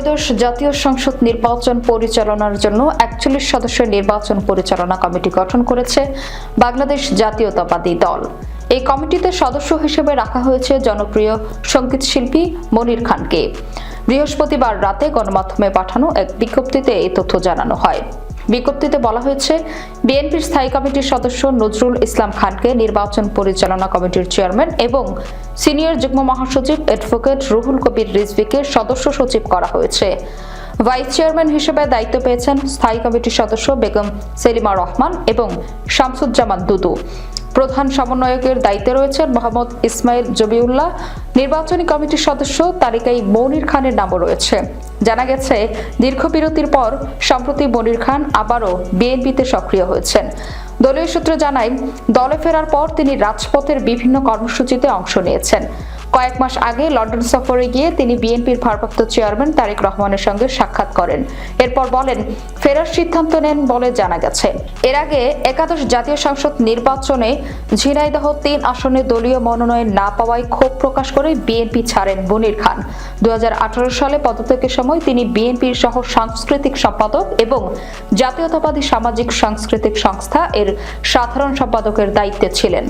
ত্রয়োদশ জাতীয় সংসদ নির্বাচন পরিচালনার জন্য ৪১ সদস্যের নির্বাচন পরিচালনা কমিটি গঠন করেছে বাংলাদেশ জাতীয়তাবাদী দল। এই কমিটিতে সদস্য হিসেবে রাখা হয়েছে জনপ্রিয় সঙ্গীত শিল্পী মনির খানকে। বৃহস্পতিবার রাতে গণমাধ্যমে পাঠানো এক বিজ্ঞপ্তিতে এই তথ্য জানানো হয়। বিজ্ঞপ্তিতে বলা হয়েছে, বিএনপির স্থায়ী কমিটির সদস্য নজরুল ইসলাম খানকে নির্বাচন পরিচালনা কমিটির চেয়ারম্যান এবং সিনিয়র যুগ্ম মহাসচিব অ্যাডভোকেট রুহুল কবির রিজভীকে সদস্য সচিব করা হয়েছে। ভাইস চেয়ারম্যান হিসেবে দায়িত্ব পেয়েছেন স্থায়ী কমিটির সদস্য বেগম সেলিমা রহমান এবং শামসুজ্জামান দুদু। প্রধান সমন্বয়কের দায়িত্বে রয়েছেন মোহাম্মদ ইসমাইল জবিউল্লাহ। নির্বাচনী কমিটির সদস্য তালিকায় মনির খানের নামও রয়েছে। জানা গেছে, দীর্ঘ বিরতির পর সম্প্রতি মনির খান আবারও বিএনপিতে সক্রিয় হয়েছেন। দলীয় সূত্র জানায়, দলে ফেরার পর তিনি রাজপথের বিভিন্ন কর্মসূচিতে অংশ নিয়েছেন। কয়েক মাস আগে লন্ডন সফরে গিয়ে তিনি বিএনপির ভারপ্রাপ্ত চেয়ারম্যান তারেক রহমানের সঙ্গে সাক্ষাৎ করেন। এরপর বলেন, ফেরার সিদ্ধান্ত নেন বলে জানা গেছে। এর আগে একাদশ জাতীয় সংসদ নির্বাচনে ঝিনাইদহ ৩ আসনে দলীয় মনোনয়ন না পাওয়ায় ক্ষোভ প্রকাশ করে বিএনপি ছাড়েন মনির খান। ২০১৮ সালে পদত্যাগের সময় তিনি বিএনপির সহ সাংস্কৃতিক সম্পাদক এবং জাতীয়তাবাদী সামাজিক সাংস্কৃতিক সংস্থা এর সাধারণ সম্পাদকের দায়িত্বে ছিলেন।